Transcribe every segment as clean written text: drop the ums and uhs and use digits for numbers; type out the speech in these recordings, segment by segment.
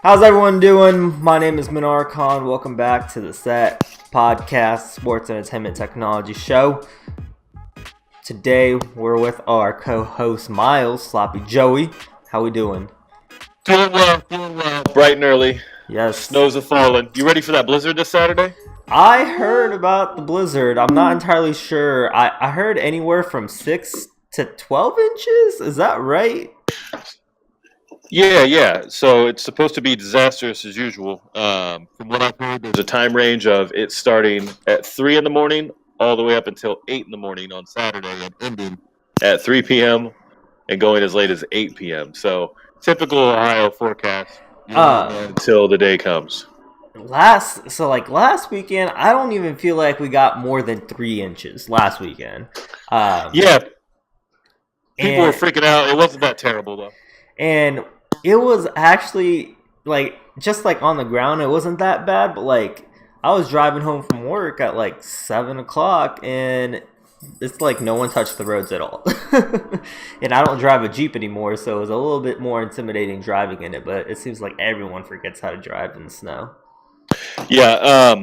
How's everyone doing? My name is Minar Khan. Welcome back to the Set Podcast Sports Entertainment Technology Show. Today we're with our co-host Miles, Sloppy Joey. How we doing? Doing well. Bright and early. Yes. Snows are falling. You ready for that blizzard this Saturday? I heard about the blizzard. I'm not entirely sure. I heard anywhere from 6 to 12 inches. Is that right? Yeah. So it's supposed to be disastrous as usual. From what I've heard, there's a time range of it starting at 3 in the morning all the way up until 8 in the morning on Saturday and ending at 3 p.m. and going as late as 8 p.m. So typical Ohio forecast until the day comes. Last weekend, I don't even feel like we got more than 3 inches last weekend. People were freaking out. It wasn't that terrible though. And it was actually just on the ground. It wasn't that bad, but I was driving home from work at 7 o'clock, and it's like no one touched the roads at all. And I don't drive a Jeep anymore, so it was a little bit more intimidating driving in it. But it seems like everyone forgets how to drive in the snow. Yeah,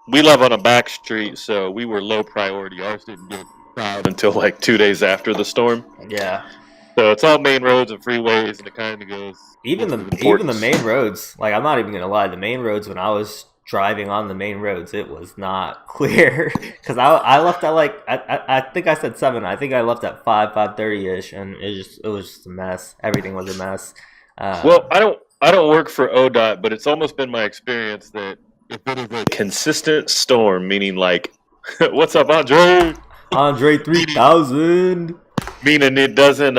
we live on a back street, so we were low priority. Ours didn't get plowed until 2 days after the storm. Yeah. So it's all main roads and freeways, and it kind of goes. Even the main roads. I'm not even gonna lie. The main roads, when I was driving on the main roads, it was not clear because I left at I think I said 7. I think I left at 5:30 ish, and it was just a mess. Everything was a mess. Well, I don't work for ODOT, but it's almost been my experience that if it is a consistent storm, meaning what's up, Andre? Andre 3000. Meaning it doesn't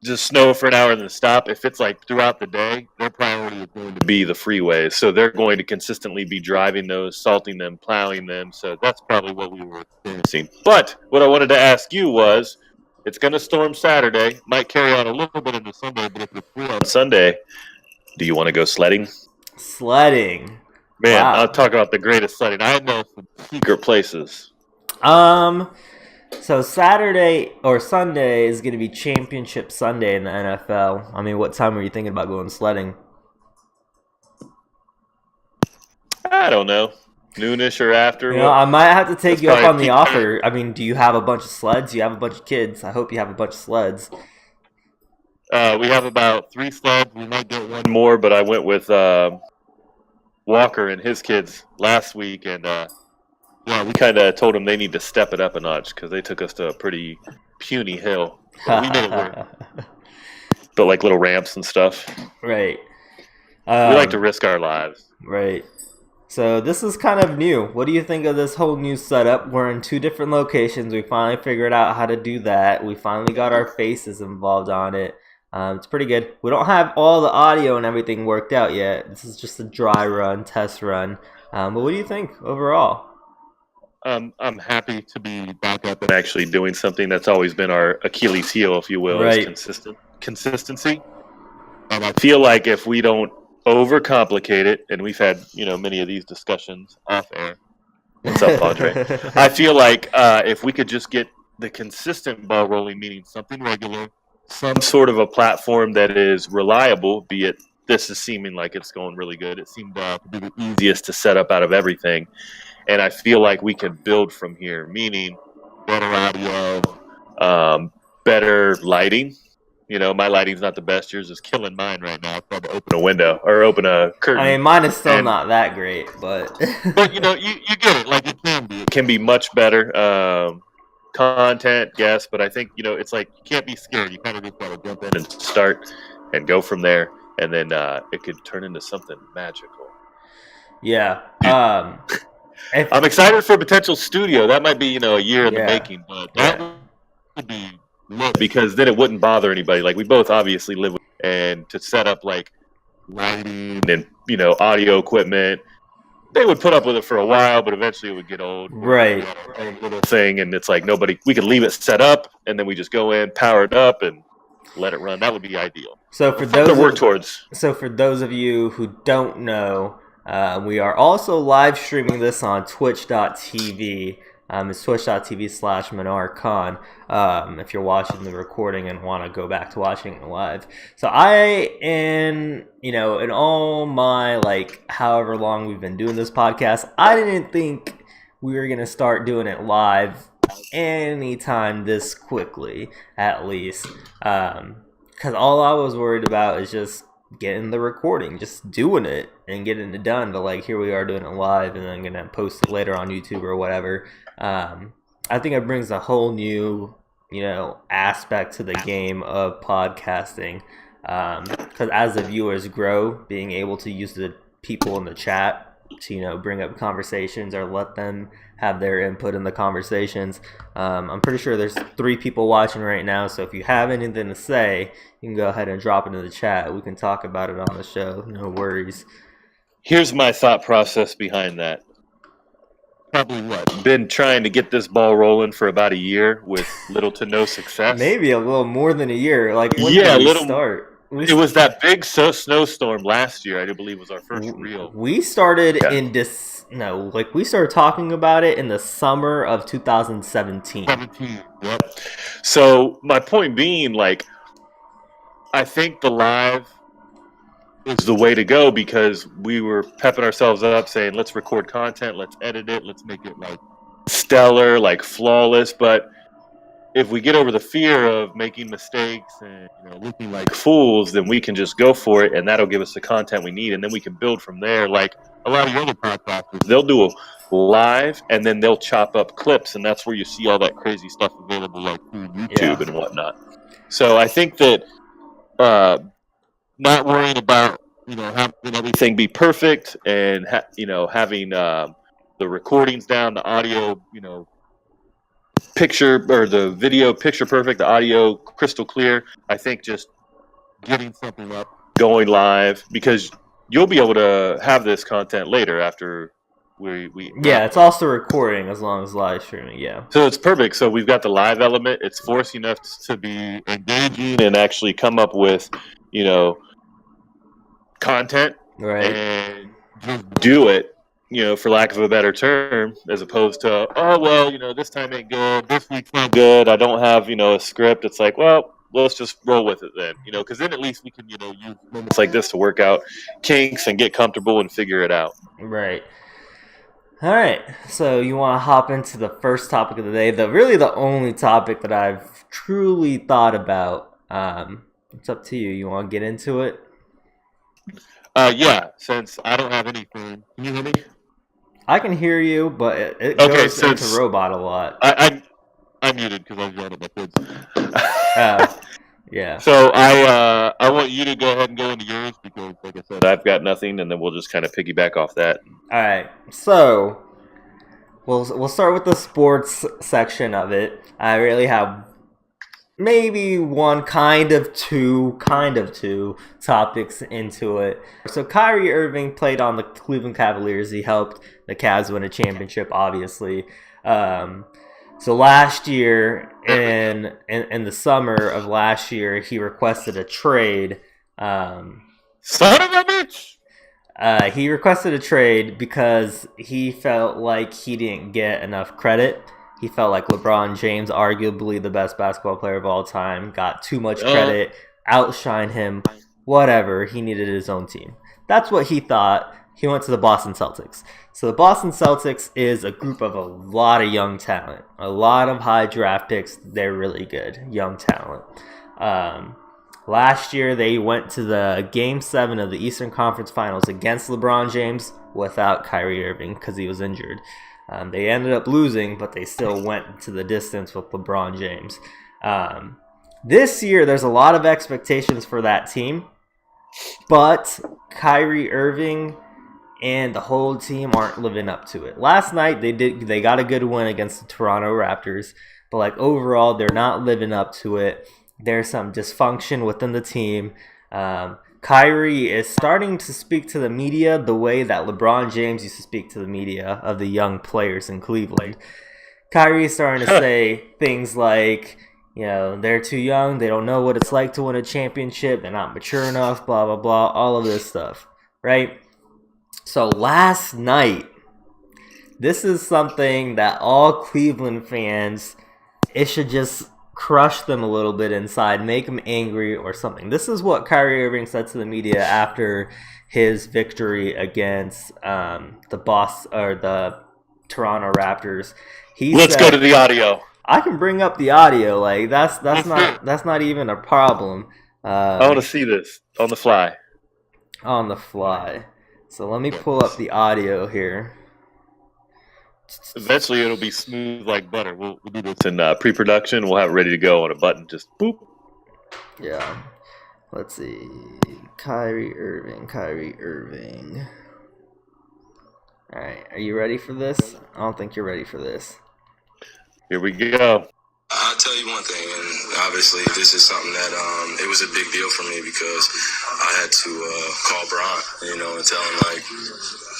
just snow for an hour and then stop. If it's throughout the day, their priority is going to be the freeways. So they're going to consistently be driving those, salting them, plowing them. So that's probably what we were experiencing. But what I wanted to ask you was, it's going to storm Saturday. Might carry on a little bit into Sunday, but if it's free on Sunday, do you want to go sledding? Sledding. Man, wow. I'll talk about the greatest sledding. I know some secret places. So Saturday or Sunday is going to be Championship Sunday in the NFL. I mean, what time were you thinking about going sledding? I don't know. Noonish or after? I might have to take you up on the offer. I mean, do you have a bunch of sleds? You have a bunch of kids. I hope you have a bunch of sleds. We have about 3 sleds. We might get one more, but I went with Walker and his kids last week, and we kind of told them they need to step it up a notch because they took us to a pretty puny hill. But we made it work. But little ramps and stuff. Right. We like to risk our lives. Right. So this is kind of new. What do you think of this whole new setup? We're in 2 different locations. We finally figured out how to do that. We finally got our faces involved on it. It's pretty good. We don't have all the audio and everything worked out yet. This is just a dry run, test run. But what do you think overall? I'm happy to be back up and actually doing something that's always been our Achilles heel, if you will, right. is consistency. And I feel like if we don't overcomplicate it, and we've had many of these discussions off air. What's up, Andre? I feel like if we could just get the consistent ball rolling, meaning something regular, some sort of a platform that is reliable, be it this is seeming like it's going really good. It seemed to be the easiest to set up out of everything. And I feel like we can build from here, meaning better audio, better lighting. My lighting's not the best. Yours is killing mine right now. I'll probably open a window or open a curtain. I mean, mine is still not that great, but... But, you get it. It can be. It can be much better. Content, yes, but I think, it's you can't be scared. You kind of just got to jump in and start and go from there. And then it could turn into something magical. Yeah. I'm excited for a potential studio. That might be, a year in the making, but that would be lit because then it wouldn't bother anybody. We both obviously live with, and to set up lighting and audio equipment, they would put up with it for a while, but eventually it would get old. Right. Our own little thing, and it's nobody. We could leave it set up, and then we just go in, power it up, and let it run. That would be ideal. So for those of you who don't know. We are also live streaming this on twitch.tv. It's twitch.tv/MinarKhan if you're watching the recording and want to go back to watching it live. So in all my, like, however long we've been doing this podcast, I didn't think we were going to start doing it live anytime this quickly, at least. Because all I was worried about is just getting the recording, just doing it and getting it done. But, like, here we are doing it live, and then I'm gonna post it later on YouTube or whatever. I think it brings a whole new, aspect to the game of podcasting. Because as the viewers grow, being able to use the people in the chat to bring up conversations or let them have their input in the conversations. I'm pretty sure there's 3 people watching right now, so if you have anything to say, you can go ahead and drop it in the chat. We can talk about it on the show. No worries. Here's my thought process behind that. Probably been trying to get this ball rolling for about a year with little to no success. Maybe a little more than a year. Like, when did we start? It was that big snowstorm last year, I do believe, was our first real. We started we started talking about it in the summer of 2017. Yep. So my point being, like, I think the live is the way to go because we were pepping ourselves up saying, let's record content, let's edit it, let's make it, like, stellar, like, flawless. But if we get over the fear of making mistakes and looking like fools, then we can just go for it, and that'll give us the content we need, and then we can build from there. Like a lot of other podcasters, they'll do a live, and then they'll chop up clips, and that's where you see all that crazy stuff available, like YouTube and whatnot. So I think that not worrying about having everything be perfect and having the recordings down, the audio picture or the video picture perfect, the audio crystal clear. I think just getting something up, going live, because you'll be able to have this content later after we it's also recording as long as live streaming. So it's perfect. So we've got the live element. It's forcing us to be engaging and actually come up with content, right, and just do it, for lack of a better term, as opposed to, this time ain't good, this week's not good, I don't have, a script. It's like, well, let's just roll with it then, because then at least we can, use moments like this to work out kinks and get comfortable and figure it out. Right. All right. So you want to hop into the first topic of the day, the only topic that I've truly thought about. It's up to you. You want to get into it? Since I don't have anything. Can you hear me? I can hear you, but it goes into robot a lot. I muted because I was yelling at my kids. Yeah. So I want you to go ahead and go into yours because, like I said, I've got nothing, and then we'll just kind of piggyback off that. All right. So we'll start with the sports section of it. I really have maybe one, kind of two topics into it. So Kyrie Irving played on the Cleveland Cavaliers. He helped the Cavs win a championship, obviously. So last year, in the summer of last year, he requested a trade. Son of a bitch! He requested a trade because he felt like he didn't get enough credit. He felt like LeBron James, arguably the best basketball player of all time, got too much credit, outshined him, whatever. He needed his own team. That's what he thought. He went to the Boston Celtics. So the Boston Celtics is a group of a lot of young talent, a lot of high draft picks. They're really good, young talent. Last year, they went to the Game 7 of the Eastern Conference Finals against LeBron James without Kyrie Irving because he was injured. They ended up losing, but they still went to the distance with LeBron James. This year, there's a lot of expectations for that team, but Kyrie Irving and the whole team aren't living up to it. Last night, they got a good win against the Toronto Raptors, but overall, they're not living up to it. There's some dysfunction within the team. Kyrie is starting to speak to the media the way that LeBron James used to speak to the media of the young players in Cleveland. Kyrie is starting to say things like, they're too young, they don't know what it's like to win a championship, they're not mature enough, blah, blah, blah, all of this stuff, right? So last night, This is something that all Cleveland fans, it should just crush them a little bit inside, make them angry or something. This is what Kyrie Irving said to the media after his victory against the Toronto Raptors. Let's go to the audio. I can bring up the audio. Like that's not even a problem. I want to see this on the fly. On the fly. So let me pull up the audio here. Eventually, it'll be smooth like butter. We'll do this in pre-production. We'll have it ready to go on a button. Just boop. Yeah. Let's see. Kyrie Irving. All right. Are you ready for this? I don't think you're ready for this. Here we go. I'll tell you one thing, and obviously this is something that it was a big deal for me because I had to call Bron, and tell him, like,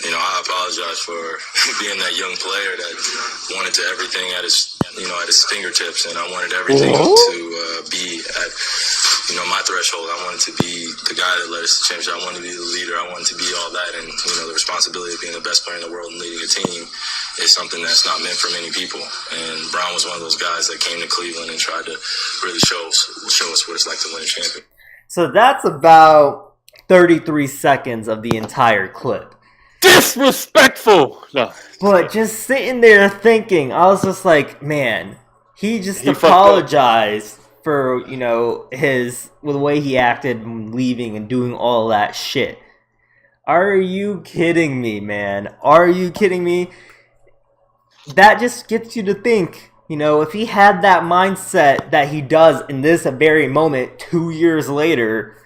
I apologize for being that young player that wanted to everything at his fingertips, and I wanted everything to be at, my threshold. I wanted to be the guy that led us to championship. I wanted to be the leader. I wanted to be all that, and the responsibility of being the best player in the world and leading a team is something that's not meant for many people. And Brown was one of those guys that came to Cleveland and tried to really show us what it's like to win a championship. So that's about 33 seconds of the entire clip. Disrespectful. No. But just sitting there thinking, I was just like, man, he apologized for, the way he acted leaving and doing all that shit. Are you kidding me, man? Are you kidding me? That just gets you to think, if he had that mindset that he does in this very moment 2 years later,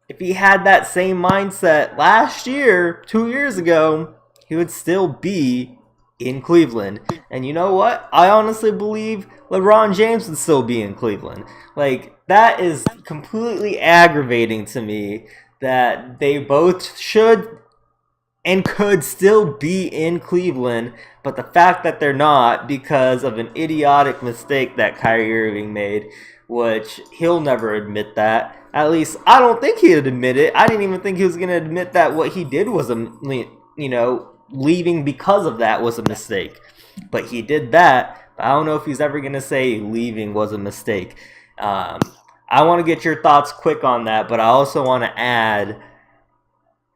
if he had that same mindset last year, 2 years ago, he would still be in Cleveland. And you know what? I honestly believe LeBron James would still be in Cleveland. Like, that is completely aggravating to me that they both should and could still be in Cleveland, but the fact that they're not because of an idiotic mistake that Kyrie Irving made, which he'll never admit that. At least, I don't think he'd admit it. I didn't even think he was going to admit that what he did was leaving because of that was a mistake. But he did that. I don't know if he's ever going to say leaving was a mistake. I want to get your thoughts quick on that, but I also want to add,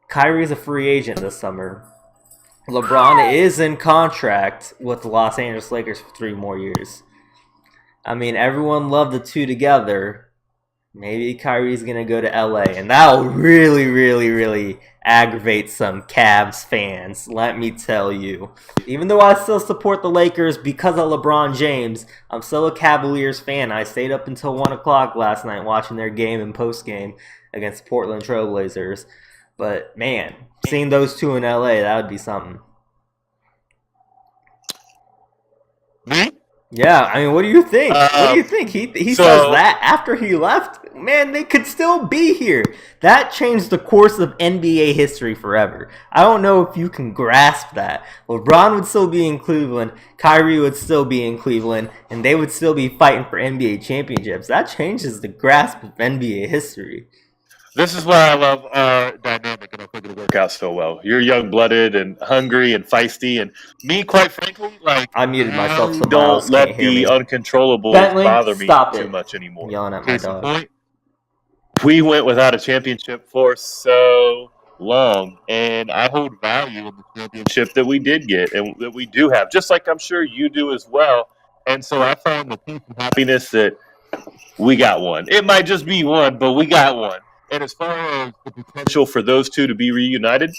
Kyrie's a free agent this summer. LeBron is in contract with the Los Angeles Lakers for 3 more years. I mean, everyone loved the two together. Maybe Kyrie's going to go to LA, and that will really, really, really aggravate some Cavs fans, let me tell you. Even though I still support the Lakers because of LeBron James, I'm still a Cavaliers fan. I stayed up until 1 o'clock last night watching their game and post-game against Portland Trailblazers. But, man, seeing those two in LA, that would be something. Me? Yeah, I mean, what do you think? What do you think? He says that after he left, man, they could still be here. That changed the course of NBA history forever. I don't know if you can grasp that. LeBron would still be in Cleveland, Kyrie would still be in Cleveland, and they would still be fighting for NBA championships. That changes the grasp of NBA history. This is why I love our dynamic, and I think it'll work out so well. You're young-blooded and hungry and feisty, and me, quite frankly, like, I muted myself so don't let the uncontrollables bother me too much anymore. Yelling at my dog. Point, we went without a championship for so long, and I hold value in the championship that we did get and that we do have, just like I'm sure you do as well. And so I found the peace and happiness that we got one. It might just be one, but we got one. And as far as the potential for those two to be reunited,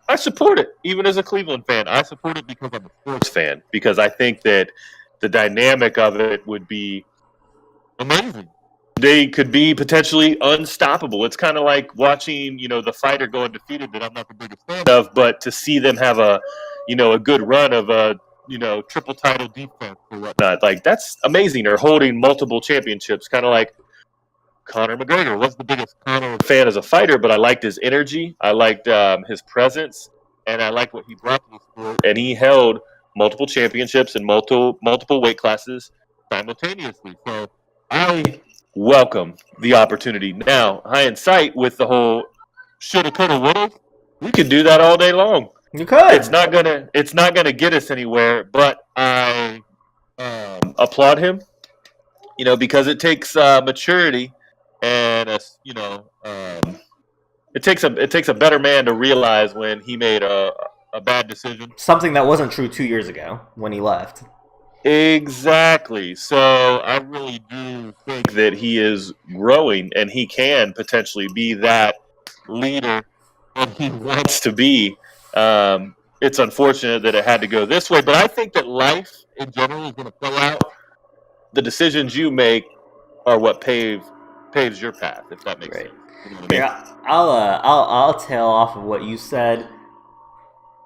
I support it. Even as a Cleveland fan, I support it because I'm a sports fan. Because I think that the dynamic of it would be amazing. They could be potentially unstoppable. It's kind of like watching, the fighter go undefeated that I'm not the biggest fan of, but to see them have a good run of a, triple title defense or whatnot. Like, that's amazing. Or holding multiple championships, kind of like Conor McGregor. Wasn't the biggest Conor fan as a fighter, but I liked his energy. I liked his presence, and I liked what he brought to the sport. And he held multiple championships in multiple weight classes simultaneously. So I welcome the opportunity. Now, hindsight with the whole shoulda, coulda, woulda, we could do that all day long. You could. It's not gonna get us anywhere. But I applaud him. Because it takes maturity and it takes a better man to realize when he made a bad decision. Something that wasn't true 2 years ago when he left. Exactly. So I really do think that he is growing and he can potentially be that leader that he wants to be. It's unfortunate that it had to go this way, but I think that life in general is going to play out. The decisions you make are what paves your path, if that makes sense. You know what I mean? Yeah, I'll tail off of what you said,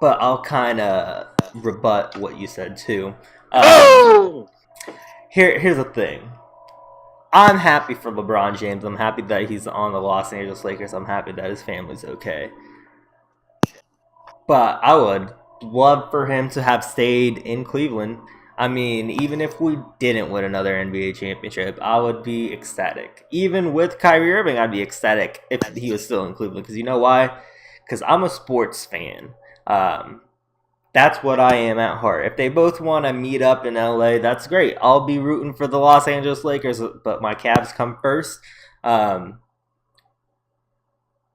but I'll kind of rebut what you said too. Oh! Here's the thing. I'm happy for LeBron James. I'm happy that he's on the Los Angeles Lakers. I'm happy that his family's okay. But I would love for him to have stayed in Cleveland. I mean, even if we didn't win another NBA championship, I would be ecstatic. Even with Kyrie Irving, I'd be ecstatic if he was still in Cleveland. Because you know why? Because I'm a sports fan. That's what I am at heart. If they both want to meet up in LA, that's great. I'll be rooting for the Los Angeles Lakers, but my Cavs come first. But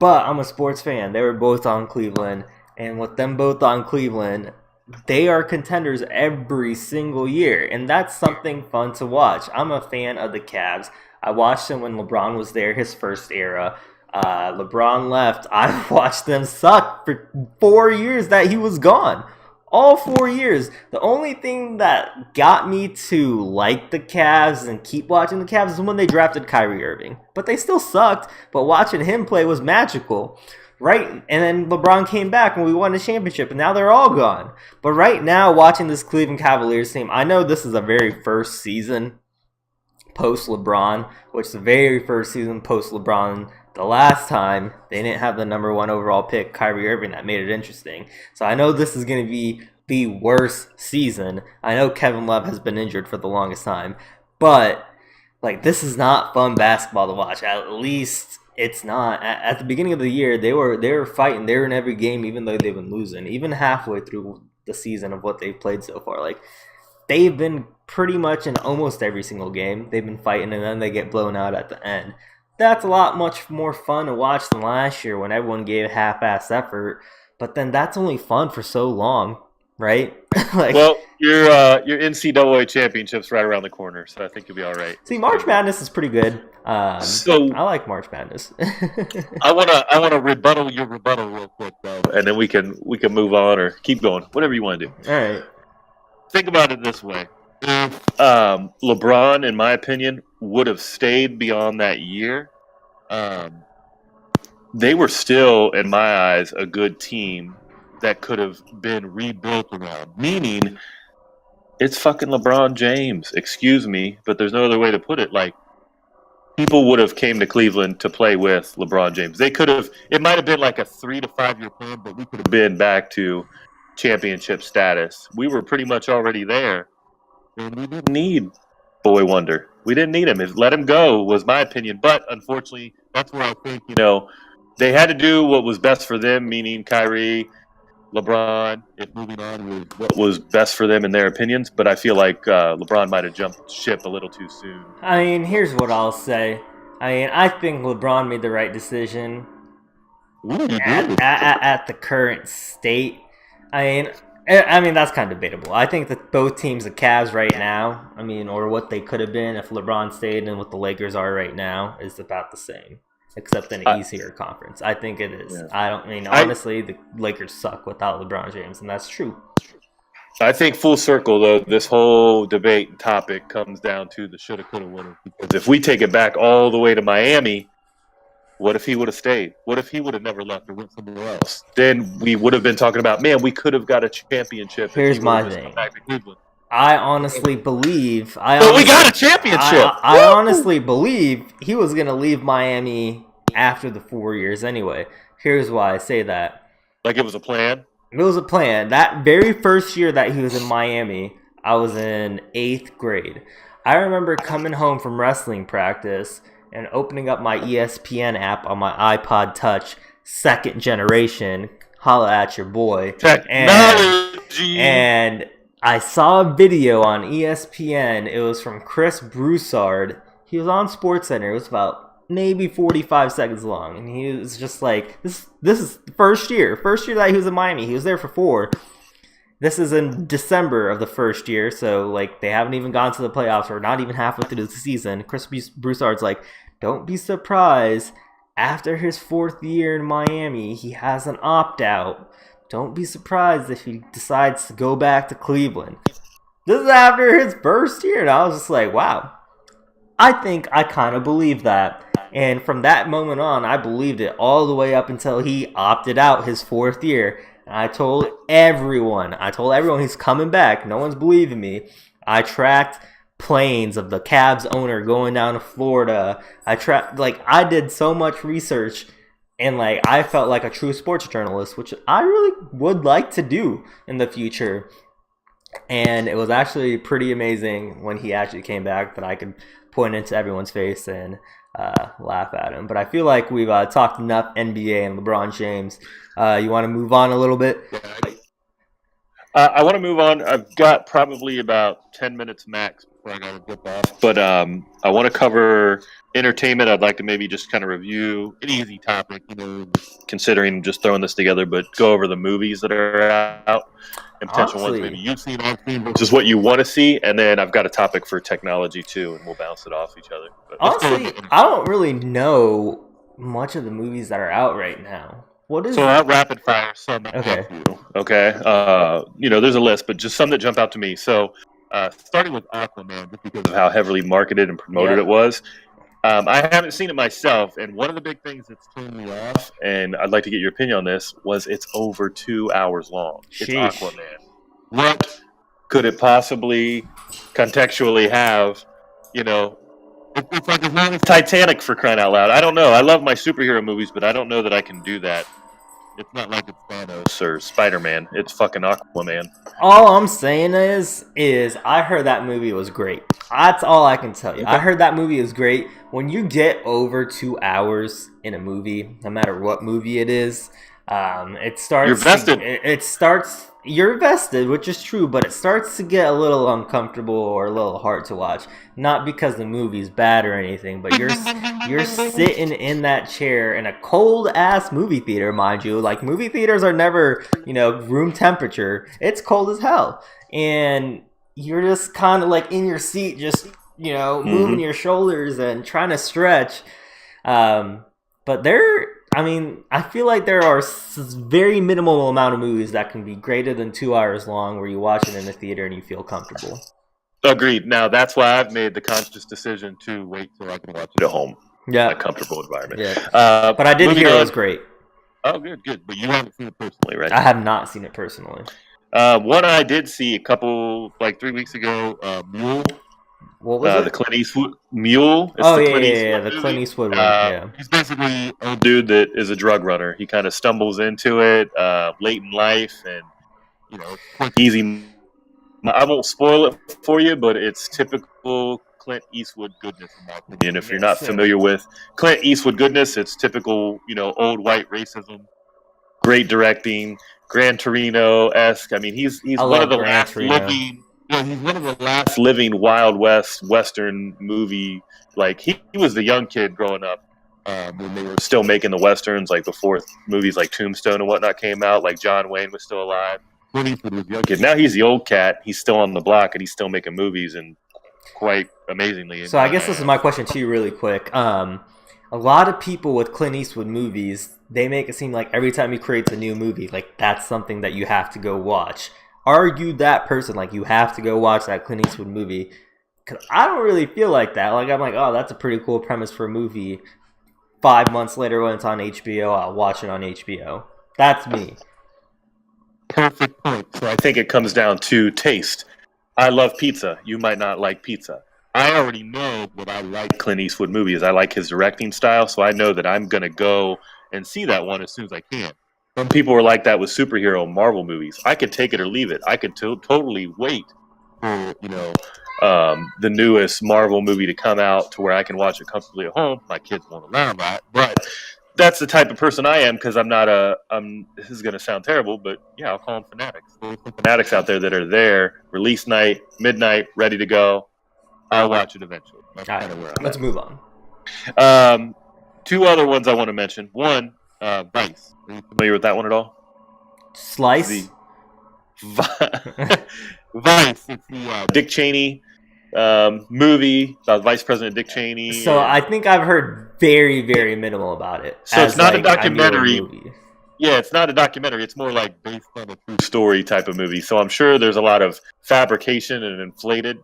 I'm a sports fan. They were both on Cleveland. And with them both on Cleveland, they are contenders every single year. And that's something fun to watch. I'm a fan of the Cavs. I watched them when LeBron was there, his first era. LeBron left. I watched them suck for 4 years that he was gone. All 4 years. The only thing that got me to like the Cavs and keep watching the Cavs is when they drafted Kyrie Irving. But they still sucked. But watching him play was magical. Right? And then LeBron came back and we won a championship. And now they're all gone. But right now, watching this Cleveland Cavaliers team, I know this is the very first season post-LeBron. Which is the very first season post-LeBron. The last time, they didn't have the number 1 overall pick, Kyrie Irving. That made it interesting. So I know this is going to be the worst season. I know Kevin Love has been injured for the longest time. But, this is not fun basketball to watch. At least it's not. At the beginning of the year, they were fighting. They were in every game, even though they've been losing. Even halfway through the season of what they've played so far. They've been pretty much in almost every single game. They've been fighting, and then they get blown out at the end. That's a lot much more fun to watch than last year when everyone gave half-ass effort. But then that's only fun for so long, right? Well, your NCAA championship's right around the corner, so I think you'll be all right. See, March Madness is pretty good. So I like March Madness. I wanna rebuttal your rebuttal real quick though, and then we can move on or keep going, whatever you want to do. All right. Think about it this way. If LeBron, in my opinion, would have stayed beyond that year, they were still, in my eyes, a good team that could have been rebuilt around. Meaning, it's fucking LeBron James. Excuse me, but there's no other way to put it. People would have came to Cleveland to play with LeBron James. They could have. It might have been a 3 to 5 year plan, but we could have been back to championship status. We were pretty much already there. And we didn't need Boy Wonder. We didn't need him. Let him go was my opinion. But unfortunately, that's where I think, they had to do what was best for them, meaning Kyrie, LeBron, if moving on was what was best for them in their opinions. But I feel like LeBron might have jumped ship a little too soon. I mean, here's what I'll say. I think LeBron made the right decision at the current state. I mean, that's kind of debatable. I think that both teams, the Cavs right now, or what they could have been if LeBron stayed and what the Lakers are right now, is about the same, except in an easier conference. I think it is. Yeah. Honestly, the Lakers suck without LeBron James, and that's true. I think full circle, though, this whole debate and topic comes down to the shoulda, coulda, woulda. Because if we take it back all the way to Miami, what if he would have stayed? What if he would have never left and went somewhere else? Then we would have been talking about, man, we could have got a championship. Here's my thing. I honestly believe. We got a championship. I honestly believe he was going to leave Miami after the 4 years anyway. Here's why I say that. It was a plan? It was a plan. That very first year that he was in Miami, I was in 8th grade. I remember coming home from wrestling practice and opening up my ESPN app on my iPod Touch, 2nd generation, holla at your boy. Technology. And I saw a video on ESPN. It was from Chris Broussard. He was on SportsCenter. It was about maybe 45 seconds long, and he was just like, "This is the first year that he was in Miami. He was there for 4. This is in December of the first year, so like they haven't even gone to the playoffs or not even halfway through the season." Chris Broussard's like, "Don't be surprised. After his 4th year in Miami, he has an opt-out. Don't be surprised if he decides to go back to Cleveland." This is after his first year, and I was just like, wow. I think I kind of believe that. And from that moment on, I believed it all the way up until he opted out his 4th year. And I told everyone he's coming back. No one's believing me. I tracked planes of the Cavs owner going down to Florida. I did so much research, and like I felt like a true sports journalist, which I really would like to do in the future. And it was actually pretty amazing when he actually came back that I could point into everyone's face and laugh at him. But I feel like we've talked enough NBA and LeBron James. You want to move on a little bit? I want to move on. I've got probably about 10 minutes max before I got to dip off. But I want to cover entertainment. I'd like to maybe just kind of review an easy topic, considering just throwing this together, but go over the movies that are out and potential ones maybe you've seen, I've seen, versus what you want to see. And then I've got a topic for technology too, and we'll bounce it off each other. But honestly, I don't really know much of the movies that are out right now. I'll rapid fire some. Okay. There's a list, but just some that jump out to me. So, starting with Aquaman, just because of how heavily marketed and promoted it was. I haven't seen it myself, and one of the big things that's turned me off, and I'd like to get your opinion on this, was it's over 2 hours long. It's Aquaman. What could it possibly contextually have? It's like as long as Titanic, for crying out loud. I don't know. I love my superhero movies, but I don't know that I can do that. It's not like it's Thanos or Spider-Man. It's fucking Aquaman. All I'm saying is I heard that movie was great. That's all I can tell you. I heard that movie is great. When you get over 2 hours in a movie, no matter what movie it is, it starts. You're vested. You're vested, which is true, but it starts to get a little uncomfortable or a little hard to watch. Not because the movie's bad or anything, but you're sitting in that chair in a cold ass movie theater, mind you. Like movie theaters are never, room temperature. It's cold as hell, and you're just kind of like in your seat, just moving your shoulders and trying to stretch. But I feel like there are very minimal amount of movies that can be greater than 2 hours long where you watch it in the theater and you feel comfortable. Agreed. Now, that's why I've made the conscious decision to wait till I can watch it at home. Yeah. In a comfortable environment. Yeah. But I did hear it was great. Oh, good. But you haven't seen it personally, right? I have not seen it personally. One I did see a couple, 3 weeks ago, Mule. What was it? The Clint Eastwood Mule. It's the Clint Eastwood one. Yeah. He's basically a dude that is a drug runner. He kind of stumbles into it late in life, and it's easy. I won't spoil it for you, but it's typical Clint Eastwood goodness, in my opinion. If you're not familiar with Clint Eastwood goodness, it's typical, old white racism. Great directing, Gran Torino-esque. I mean, he's one of the last living. He's one of the last living Wild West Western movie. Like he was the young kid growing up when they were still making the Westerns, before movies like Tombstone and whatnot came out. Like John Wayne was still alive. Clint Eastwood was the young kid. Now he's the old cat. He's still on the block and he's still making movies, and quite amazingly. So I guess this is my question to you, really quick. A lot of people with Clint Eastwood movies, they make it seem like every time he creates a new movie, that's something that you have to go watch. Are you that person? You have to go watch that Clint Eastwood movie? Because I don't really feel like that. I'm like, oh, that's a pretty cool premise for a movie. 5 months later, when it's on HBO, I'll watch it on HBO. That's me. Perfect point. So I think it comes down to taste. I love pizza. You might not like pizza. I already know what I like Clint Eastwood movies. I like his directing style, so I know that I'm going to go and see that one as soon as I can. Some people were like that with superhero Marvel movies. I could take it or leave it. I could totally wait for the newest Marvel movie to come out to where I can watch it comfortably at home. My kids won't allow that, but that's the type of person I am because I'm not a. This is going to sound terrible, but yeah, I'll call them fanatics. There's some fanatics out there that are there, release night, midnight, ready to go. I'll watch it eventually. That's All kind of where right, I'm let's at. move on. Two other ones I want to mention. One, Vice. Are you familiar with that one at all? Slice. Vice. It's the Dick Cheney movie about Vice President Dick Cheney. So I think I've heard very, very minimal about it. So it's not a documentary. Movie. Yeah, it's not a documentary. It's more like based on a true story type of movie. So I'm sure there's a lot of fabrication and inflated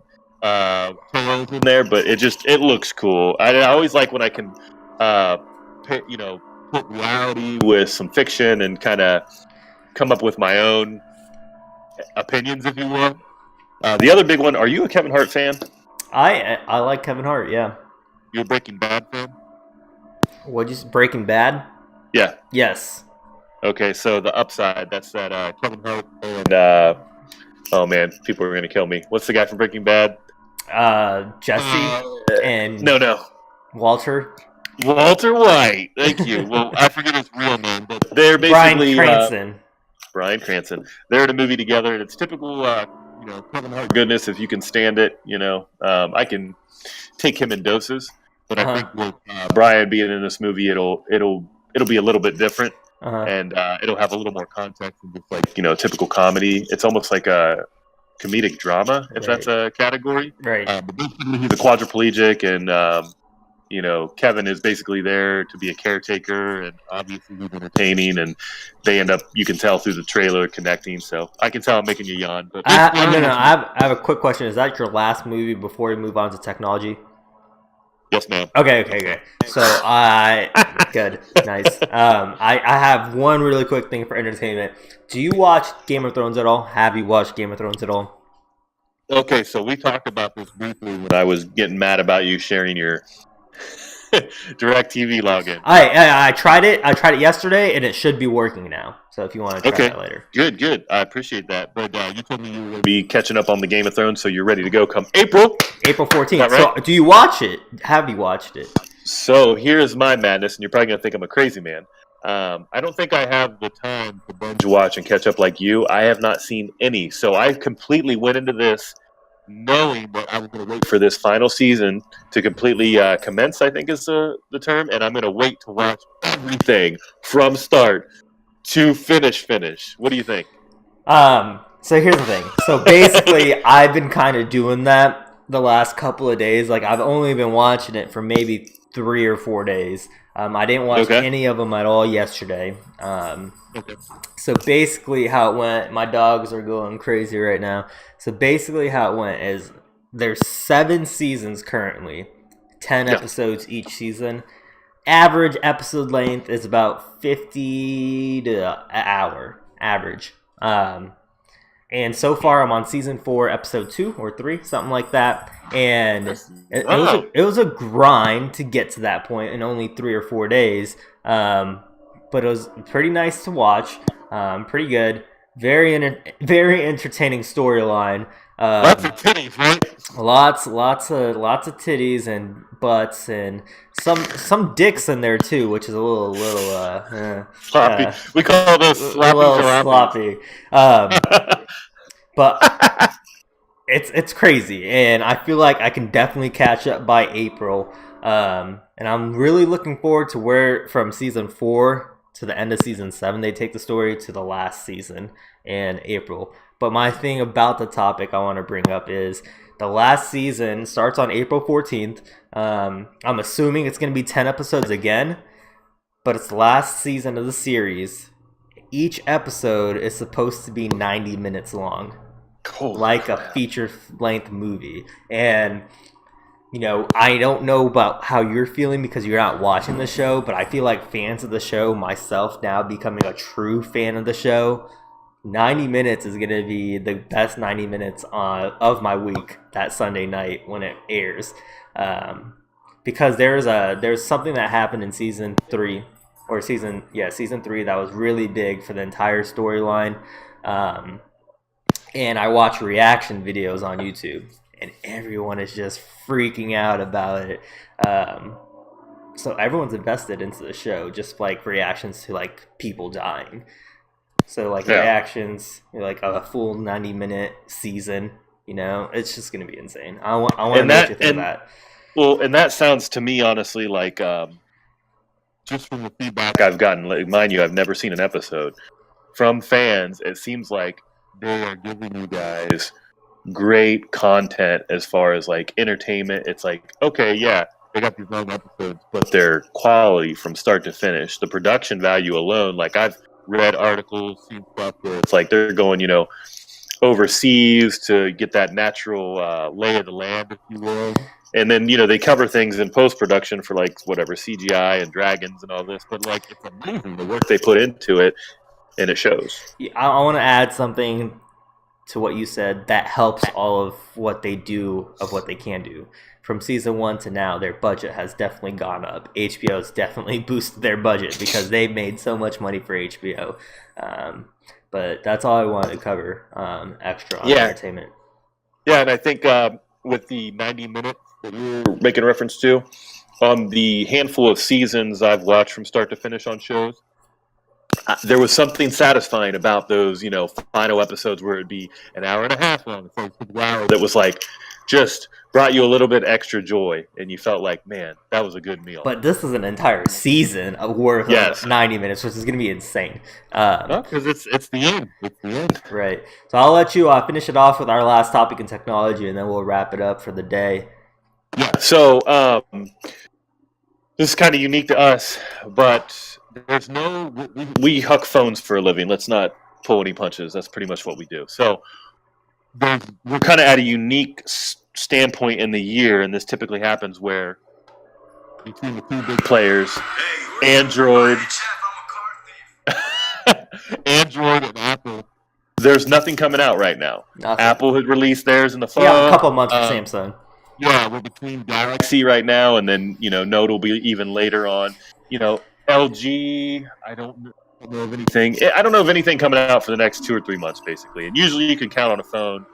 in there, but it looks cool. I always like when I can, put reality with some fiction and kind of come up with my own opinions, if you will. The other big one. Are you a Kevin Hart fan? I like Kevin Hart. Yeah. You're a Breaking Bad fan? What'd you say? Breaking Bad? Yeah. Yes. Okay, so the upside, that's that Kevin Hart and oh man, people are gonna kill me. What's the guy from Breaking Bad? Jesse and No. Walter White. Thank you. Well, I forget his real name, but they're basically Bryan Cranston. They're in a movie together, and it's typical, Kevin Hart goodness. If you can stand it, I can take him in doses. But I think with Bryan being in this movie, it'll be a little bit different, and it'll have a little more context than just like typical comedy. It's almost like a comedic drama, if that's a category. Right. But basically, he's a quadriplegic, and Kevin is basically there to be a caretaker, and obviously he's entertaining, and they end up, you can tell through the trailer, connecting. So I can tell I'm making you yawn. But I have a quick question. Is that your last movie before we move on to technology? Yes, ma'am. Okay. So good, nice. I have one really quick thing for entertainment. Do you watch Game of Thrones at all? Have you watched Game of Thrones at all? Okay, so we talked about this briefly when I was getting mad about you sharing your DirecTV login. I tried it. I tried it yesterday, and it should be working now. So if you want to try that later. Good. I appreciate that. But you told me you were going to be catching up on the Game of Thrones, so you're ready to go come April 14th. Right? So do you watch it? Have you watched it? So here's my madness, and you're probably going to think I'm a crazy man. I don't think I have the time to binge watch and catch up like you. I have not seen any. So I completely went into this knowing that I was going to wait for this final season to completely commence, I think is the term, and I'm going to wait to watch everything from start to finish. What do you think? So here's the thing. So basically, I've been kind of doing that the last couple of days. Like, I've only been watching it for maybe 3 or 4 days. I didn't watch any of them at all yesterday. So basically how it went, my dogs are going crazy right now. So basically how it went is there's 7 seasons currently, 10 episodes each season. Average episode length is about 50 to an hour, average. And so far I'm on season 4, episode 2 or 3, something like that. And it was a grind to get to that point in only 3 or 4 days. But it was pretty nice to watch. Pretty good. Very entertaining storyline. Lots of titties, right? Lots of titties and butts and some dicks in there too, which is a little sloppy. We call those sloppy. A little sloppy. But it's crazy, and I feel like I can definitely catch up by April. And I'm really looking forward to where from season 4 to the end of season 7 they take the story to the last season in April. But my thing about the topic I want to bring up is the last season starts on April 14th. I'm assuming it's going to be 10 episodes again, but it's the last season of the series. Each episode is supposed to be 90 minutes long. Holy like crap. A feature-length movie. And I don't know about how you're feeling because you're not watching the show, but I feel like fans of the show, myself now becoming a true fan of the show, 90 minutes is going to be the best 90 minutes of my week that Sunday night when it airs. Because there's something that happened in season 3 that was really big for the entire storyline. And I watch reaction videos on YouTube, and everyone is just freaking out about it. So everyone's invested into the show, just like reactions to like people dying. So like Yeah. reactions, like a full 90-minute season. It's just gonna be insane. I want to And know what you that think of and that. well, and that sounds to me honestly like just from the feedback I've gotten. Like, mind you, I've never seen an episode from fans. It seems like they are giving you guys great content as far as like entertainment. It's like, okay, yeah, they got these long episodes, but they're quality from start to finish. The production value alone, like I've read articles, seen stuff where it's like they're going, overseas to get that natural lay of the land, if you will. And then, they cover things in post production for like whatever CGI and dragons and all this. But like, it's amazing the work they put into it, and it shows. Yeah, I want to add something to what you said that helps all of what they do of what they can do. From season 1 to now, their budget has definitely gone up. HBO's definitely boosted their budget because they made so much money for HBO. But that's all I wanted to cover extra on entertainment. Yeah, and I think with the 90 minutes that you're making reference to, on the handful of seasons I've watched from start to finish on shows, there was something satisfying about those, final episodes where it'd be an hour and a half long, that was like just brought you a little bit extra joy, and you felt like, man, that was a good meal. But this is an entire season worth of 90 minutes, which is going to be insane. Because it's the end. It's the end. Right. So I'll let you finish it off with our last topic in technology, and then we'll wrap it up for the day. Yeah. So this is kind of unique to us, but there's we huck phones for a living. Let's not pull any punches. That's pretty much what we do. So we're kind of at a unique standpoint in the year, and this typically happens where between the two big players, Android and Apple, there's nothing coming out right now. Nothing. Apple had released theirs in the fall. Yeah, a couple months for Samsung. Yeah, we're between Galaxy right now, and then Note will be even later on. LG, I don't know of anything. I don't know of anything coming out for the next 2 or 3 months, basically. And usually you can count on a phone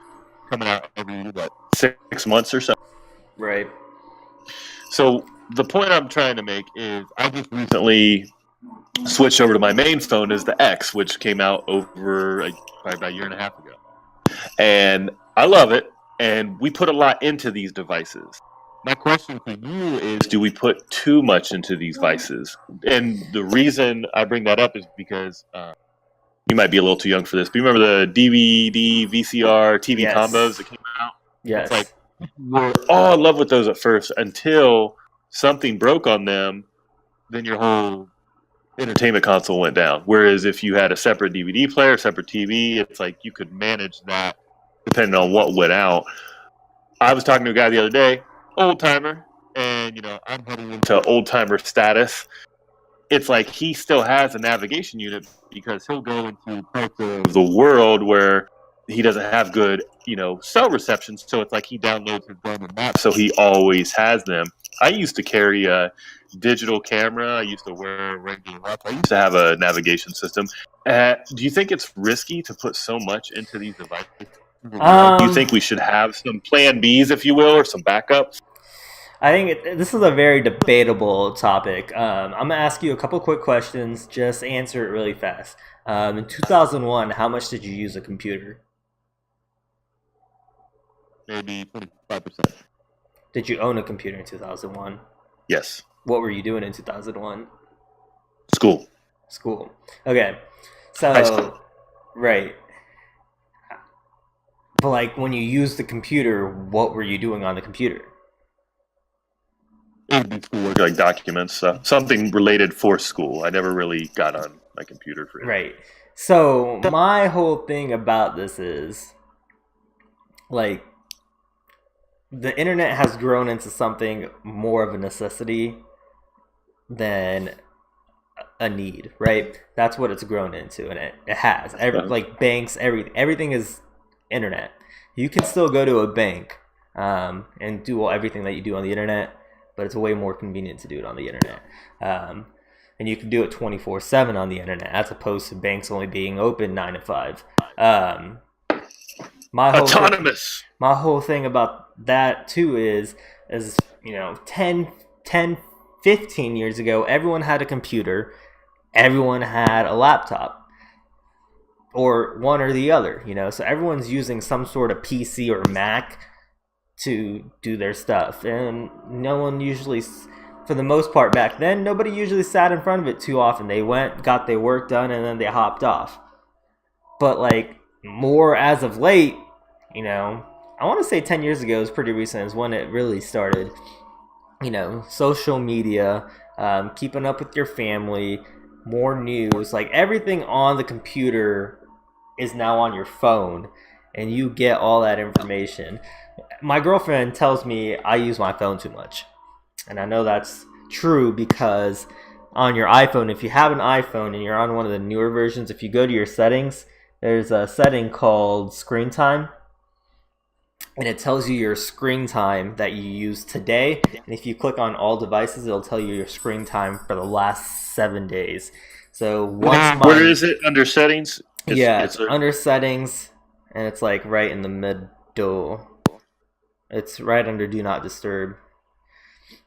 coming out every 6 months or so. Right. So the point I'm trying to make is I just recently switched over to my main phone as the X, which came out over probably about a year and a half ago. And I love it. And we put a lot into these devices. My question for you is, do we put too much into these devices? And the reason I bring that up is because you might be a little too young for this, but you remember the DVD, VCR, TV combos that came out? Yes. It's like, we're all in love with those at first until something broke on them, then your whole entertainment console went down. Whereas if you had a separate DVD player, separate TV, it's like you could manage that depending on what went out. I was talking to a guy the other day, old timer, and I'm heading into old timer status. It's like he still has a navigation unit because he'll go into parts of the world where he doesn't have good, cell reception. So it's like he downloads his Garmin maps, so he always has them. I used to carry a digital camera. I used to wear a regular watch. I used to have a navigation system. Do you think it's risky to put so much into these devices? Do you think we should have some plan Bs, if you will, or some backups? I think this is a very debatable topic. I'm going to ask you a couple quick questions. Just answer it really fast. In 2001, how much did you use a computer? Maybe 25%. Did you own a computer in 2001? Yes. What were you doing in 2001? School. Okay. So, high school. Right. But like when you used the computer, what were you doing on the computer? It would be schoolwork, like documents, something related for school. I never really got on my computer for it. Right. So my whole thing about this is, like, the internet has grown into something more of a necessity than a need, right? That's what it's grown into, and it has. Like banks, everything is internet. You can still go to a bank and do everything that you do on the internet, but it's way more convenient to do it on the internet. And you can do it 24/7 on the internet, as opposed to banks only being open 9 to 5. My whole thing about that too is 10, 15 years ago, everyone had a computer, everyone had a laptop, or one or the other, so everyone's using some sort of PC or Mac to do their stuff. And no one usually, for the most part back then, nobody usually sat in front of it too often. They went, got their work done, and then they hopped off. But like more as of late, I want to say 10 years ago is pretty recent, is when it really started. Social media, keeping up with your family, more news, like everything on the computer is now on your phone, and you get all that information. My girlfriend tells me I use my phone too much, and I know that's true because on your iPhone, if you have an iPhone and you're on one of the newer versions, if you go to your settings, there's a setting called screen time, and it tells you your screen time that you use today. And if you click on all devices, it'll tell you your screen time for the last 7 days. So where is it? Under settings? It's under settings, and it's like right in the middle. It's right under do not disturb.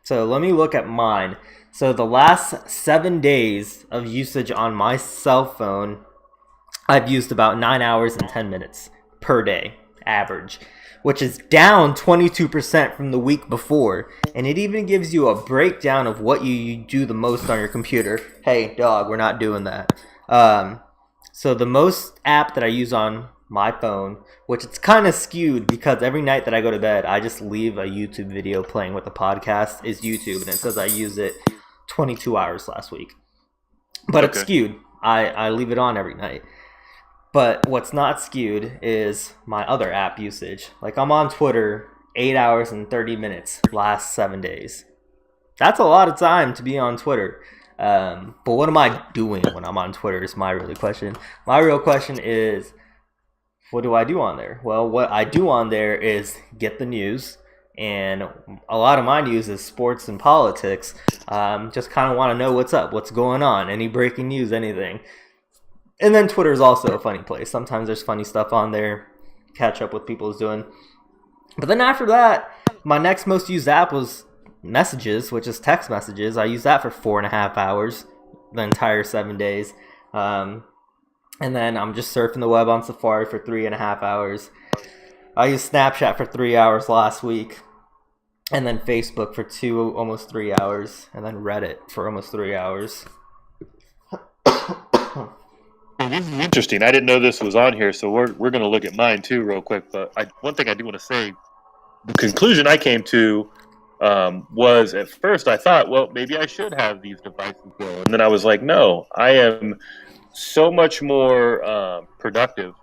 So let me look at mine. So the last 7 days of usage on my cell phone, I've used about 9 hours and 10 minutes per day, average, which is down 22% from the week before. And it even gives you a breakdown of what you do the most on your computer. Hey, dog, we're not doing that. So the most app that I use on my phone, which it's kind of skewed because every night that I go to bed, I just leave a YouTube video playing with the podcast, is YouTube. And it says I use it 22 hours last week. But It's skewed. I leave it on every night. But what's not skewed is my other app usage. Like I'm on Twitter 8 hours and 30 minutes last 7 days. That's a lot of time to be on Twitter. But what am I doing when I'm on Twitter is my real question. My real question is, what do I do on there? Well, what I do on there is get the news. And a lot of my news is sports and politics. Just kind of want to know what's up, what's going on, any breaking news, anything. And then Twitter is also a funny place. Sometimes there's funny stuff on there, catch up with people's doing. But then after that, my next most used app was Messages, which is text messages. I used that for 4.5 hours, the entire 7 days. And then I'm just surfing the web on Safari for 3.5 hours. I used Snapchat for 3 hours last week. And then Facebook for almost 3 hours. And then Reddit for almost 3 hours. Well, this is interesting. I didn't know this was on here, so we're going to look at mine too real quick. But one thing I do want to say, the conclusion I came to was at first I thought, well, maybe I should have these devices go. And then I was like, no, I am so much more productive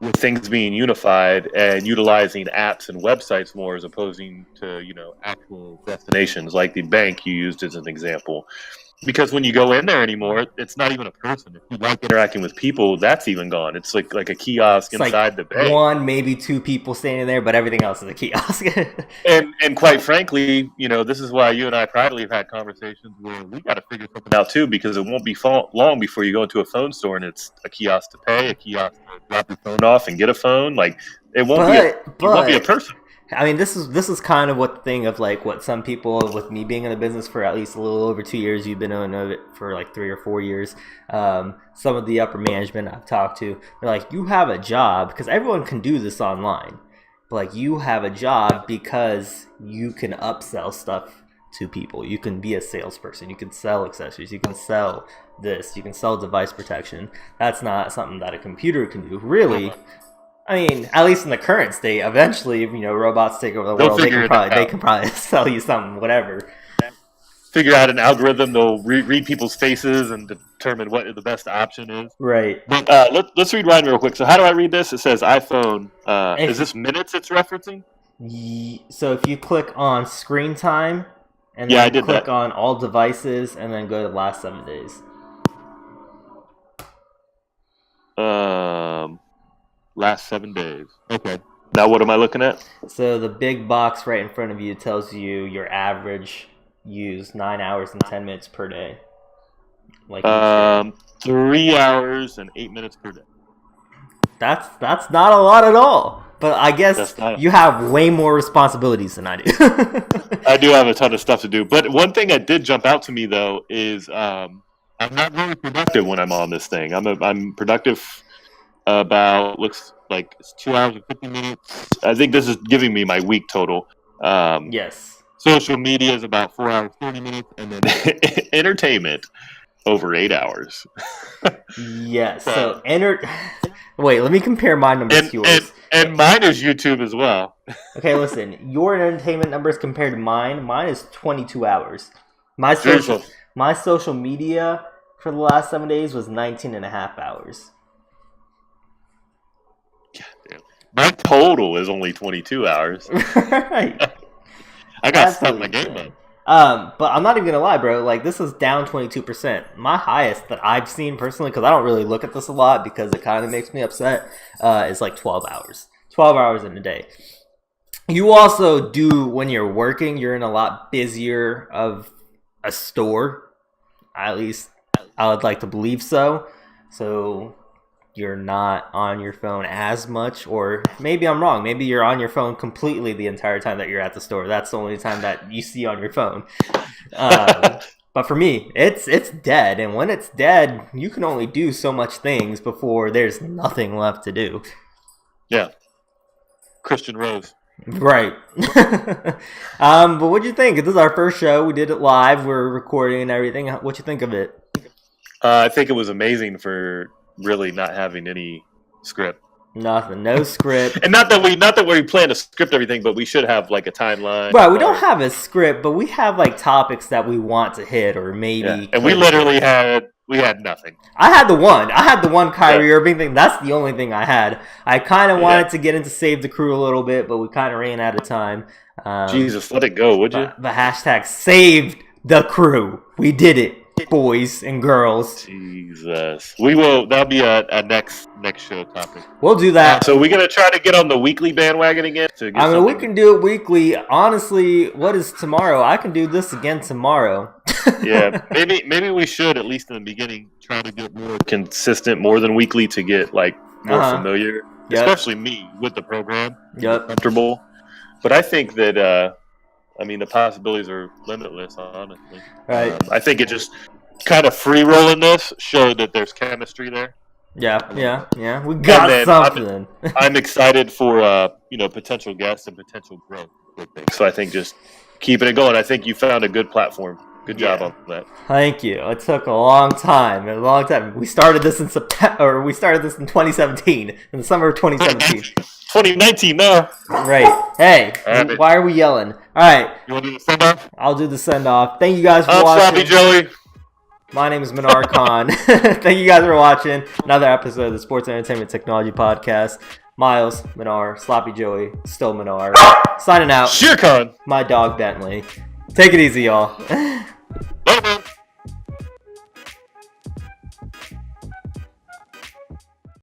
with things being unified and utilizing apps and websites more as opposing to, actual destinations like the bank you used as an example. Because when you go in there anymore, it's not even a person. If you like interacting with people, that's even gone. It's like a kiosk it's inside like the bank. One, maybe two people standing there, but everything else is a kiosk. and quite frankly, this is why you and I privately have had conversations where we got to figure something out too, because it won't be long before you go into a phone store and it's a kiosk to pay, a kiosk to drop your phone off and get a phone. Like it won't be a person. I mean, this is kind of what the thing of like what some people, with me being in the business for at least a little over 2 years, you've been in it for like 3 or 4 years. Some of the upper management I've talked to, they're like, you have a job, because everyone can do this online. But like, you have a job because you can upsell stuff to people. You can be a salesperson. You can sell accessories. You can sell this. You can sell device protection. That's not something that a computer can do, really. I mean, at least in the current state, eventually, robots take over the world, they can probably sell you something, whatever. Figure out an algorithm, they'll read people's faces and determine what the best option is. Right. But let's read mine real quick. So how do I read this? It says iPhone. Is this minutes it's referencing? So if you click on screen time, and then click that. on all devices, and then go to the last 7 days. Last 7 days. Okay. Now what am I looking at? So the big box right in front of you tells you your average use 9 hours and 10 minutes per day. 3 hours and 8 minutes per day. That's not a lot at all. But I guess you have way more responsibilities than I do. I do have a ton of stuff to do. But one thing that did jump out to me, though, is I'm not really productive when I'm on this thing. I'm productive about, looks like it's 2 hours and 50 minutes. I think this is giving me my week total. Yes. Social media is about 4 hours, 30 minutes. And then entertainment, over 8 hours. Yes. So wait, let me compare my numbers to yours. And mine is YouTube as well. Okay, listen. Your entertainment numbers compared to mine is 22 hours. My social media for the last 7 days was 19 and a half hours. God damn. My total is only 22 hours. Right. I got to step my game up. But I'm not even gonna lie, bro. Like, this is down 22%. My highest that I've seen personally, because I don't really look at this a lot because it kind of makes me upset, is like 12 hours. 12 hours in a day. You also do, when you're working, you're in a lot busier of a store. At least I would like to believe so. So you're not on your phone as much, or maybe I'm wrong. Maybe you're on your phone completely the entire time that you're at the store. That's the only time that you see on your phone. But for me, it's dead. And when it's dead, you can only do so much things before there's nothing left to do. Yeah. Christian Rose. Right. But what'd you think? This is our first show. We did it live. We're recording and everything. What'd you think of it? I think it was amazing for really not having any script. Nothing. No script. And not that we plan to script everything, but we should have like a timeline. Right, we don't have a script, but we have like topics that we want to hit, or maybe. Yeah. And we literally had nothing. I had the one Kyrie Irving thing. That's the only thing I had. I kind of wanted to get into Save the Crew a little bit, but we kind of ran out of time. Jesus, let it go, would you? The hashtag saved the crew. We did it, boys and girls. Jesus, we will. That'll be a next show topic. We'll do that. So we're gonna try to get on the weekly bandwagon again. We can do it weekly. Honestly, what is tomorrow? I can do this again tomorrow. Yeah, maybe we should, at least in the beginning, try to get more consistent, more than weekly, to get like more familiar, especially me with the program. Comfortable. But I think that the possibilities are limitless, honestly. Right. I think it just kind of free rolling this showed that there's chemistry there. Yeah. We got something. I'm excited for potential guests and potential growth. So I think just keeping it going. I think you found a good platform. Good job on that. Thank you. It took a long time. We started this in September, or we started this in 2017, in the summer of 2017. 2019 now. Right. Hey, why are we yelling? All right. You want to do the send off? I'll do the send off. Thank you guys for watching. Sloppy Joey. My name is Minar Khan. Thank you guys for watching another episode of the Sports Entertainment Technology Podcast. Miles, Minar, Sloppy Joey, still Minar. Signing out. Shere Khan. My dog Bentley. Take it easy, y'all. Bye-bye.